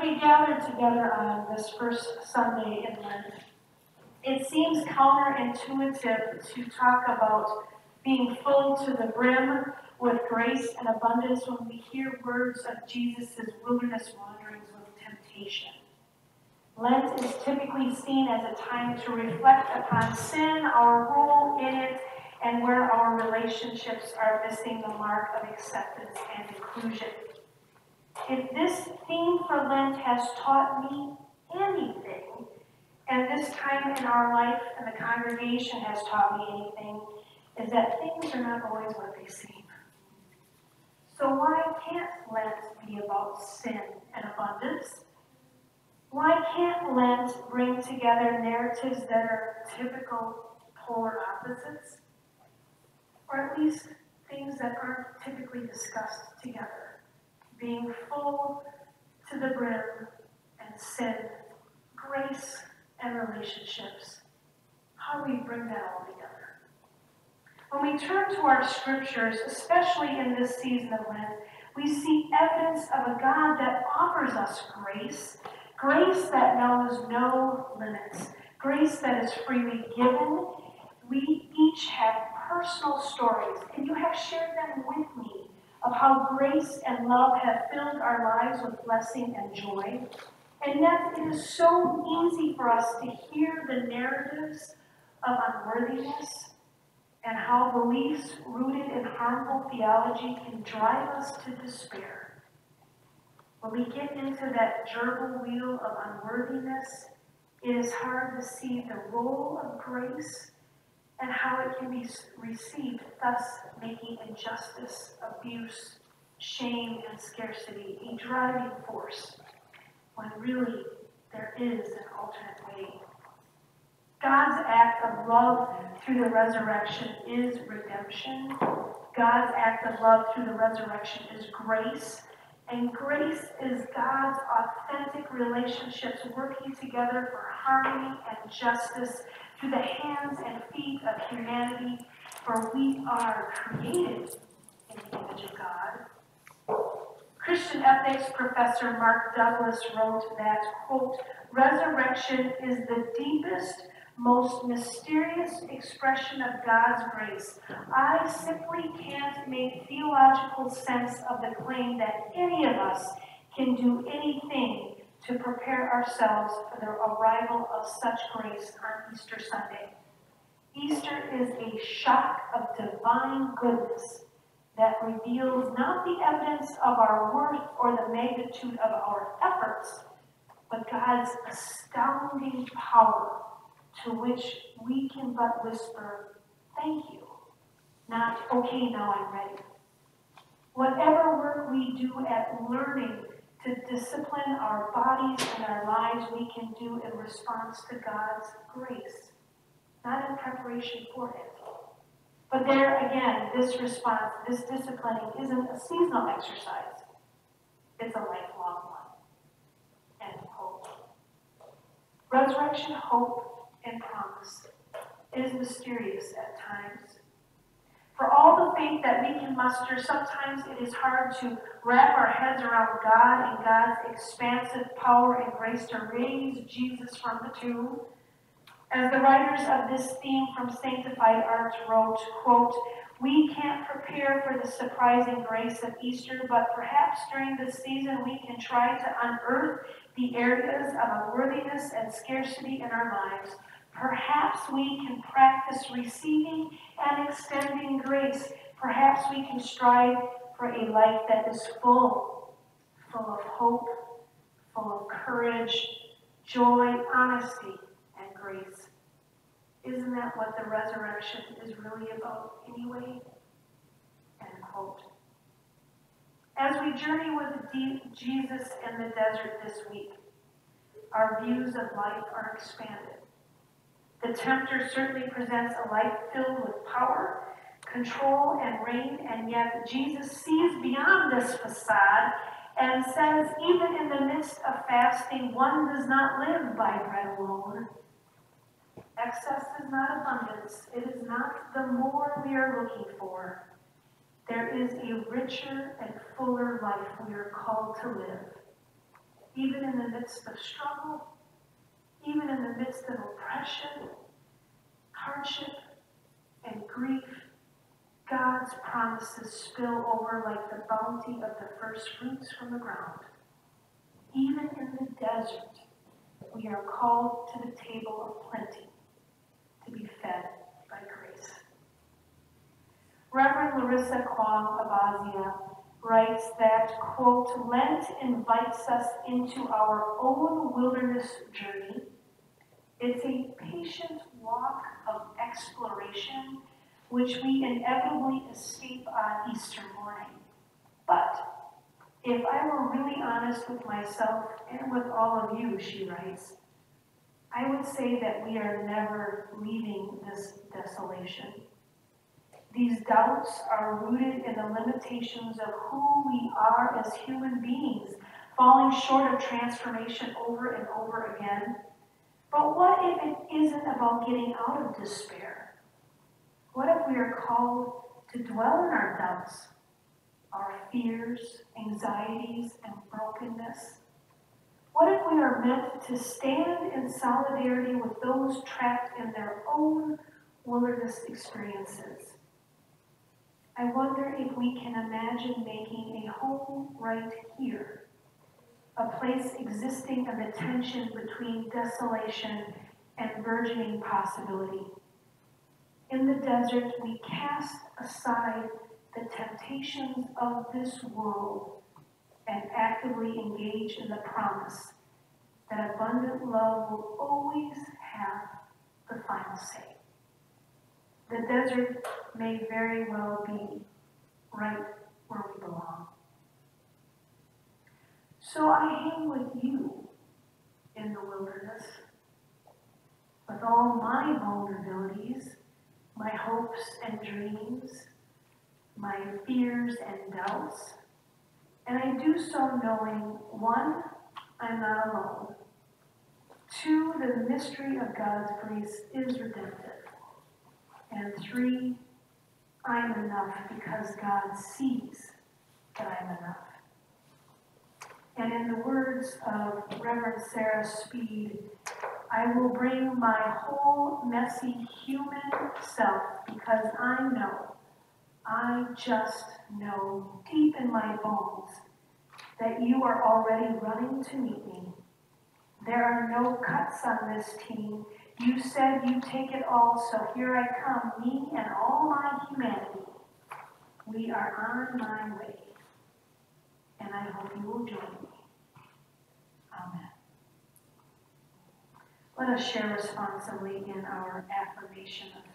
we gather together on this first Sunday in Lent, it seems counterintuitive to talk about being full to the brim with grace and abundance when we hear words of Jesus' wilderness wanderings with temptation. Lent is typically seen as a time to reflect upon sin, our role in it, and where our relationships are missing the mark of acceptance and inclusion. If this theme for Lent has taught me anything, and this time in our life and the congregation has taught me anything, is that things are not always what they seem. So why can't Lent be about sin and abundance? Why can't Lent bring together narratives that are typical polar opposites? Or at least things that aren't typically discussed together. Being full to the brim and sin, grace and relationships. How do we bring that all together? When we turn to our scriptures, especially in this season of Lent, we see evidence of a God that offers us grace, grace that knows no limits, grace that is freely given. We each have personal stories, and you have shared them with me, of how grace and love have filled our lives with blessing and joy. And yet it is so easy for us to hear the narratives of unworthiness and how beliefs rooted in harmful theology can drive us to despair. When we get into that gerbil wheel of unworthiness, it is hard to see the role of grace and how it can be received, thus making injustice, abuse, shame, and scarcity a driving force, when really there is an alternate way. God's act of love through the resurrection is redemption. God's act of love through the resurrection is grace. And grace is God's authentic relationships working together for harmony and justice through the hands and feet of humanity, for we are created in the image of God. Christian ethics professor Mark Douglas wrote that, quote, "Resurrection is the deepest, most mysterious expression of God's grace. I simply can't make theological sense of the claim that any of us can do anything to prepare ourselves for the arrival of such grace on Easter Sunday. Easter is a shock of divine goodness that reveals not the evidence of our worth or the magnitude of our efforts, but God's astounding power, to which we can but whisper, thank you, not, okay, now I'm ready. Whatever work we do at learning to discipline our bodies and our lives, we can do in response to God's grace, not in preparation for it. But there again, this response, this disciplining isn't a seasonal exercise. It's a lifelong one. End quote. Resurrection, hope, and promise is mysterious at times. For all the faith that we can muster, sometimes it is hard to wrap our heads around God and God's expansive power and grace to raise Jesus from the tomb. As the writers of this theme from Sanctified Arts wrote, quote, "We can't prepare for the surprising grace of Easter, but perhaps during this season we can try to unearth the areas of unworthiness and scarcity in our lives. Perhaps we can practice receiving and extending grace. Perhaps we can strive for a life that is full of hope, full of courage, joy, honesty, and grace." Isn't that what the resurrection is really about anyway? End quote. As we journey with Jesus in the desert this week, our views of life are expanded. The tempter certainly presents a life filled with power, control, and reign, and yet Jesus sees beyond this facade and says, even in the midst of fasting, one does not live by bread alone. Excess is not abundance. It is not the more we are looking for. There is a richer and fuller life we are called to live. even in the midst of struggle, even in the midst of oppression, hardship, and grief, God's promises spill over like the bounty of the first fruits from the ground. Even in the desert, we are called to the table of plenty to be fed by grace. Reverend Larissa Kwong Abazia writes that, quote, Lent invites us into our own wilderness journey. It's a patient walk of exploration which we inevitably escape on Easter morning. But if I were really honest with myself and with all of you, she writes, I would say that we are never leaving this desolation. These doubts are rooted in the limitations of who we are as human beings, falling short of transformation over and over again. But what if it isn't about getting out of despair? What if we are called to dwell in our doubts, our fears, anxieties, and brokenness? What if we are meant to stand in solidarity with those trapped in their own wilderness experiences? I wonder if we can imagine making a home right here, a place existing in the tension between desolation and burgeoning possibility. In the desert, we cast aside the temptations of this world and actively engage in the promise that abundant love will always have the final say. The desert may very well be right where we belong. So I hang with you in the wilderness, with all my vulnerabilities, my hopes and dreams, my fears and doubts. And I do so knowing, one, I'm not alone. Two, the mystery of God's grace is redemptive. And three, I'm enough because God sees that I'm enough. And in the words of Reverend Sarah Speed, I will bring my whole messy human self because I just know deep in my bones that you are already running to meet me. There are no cuts on this team. You said you take it all, so here I come, me and all my humanity. We are on my way, and I hope you will join me. Amen. Let us share responsibly in our affirmation of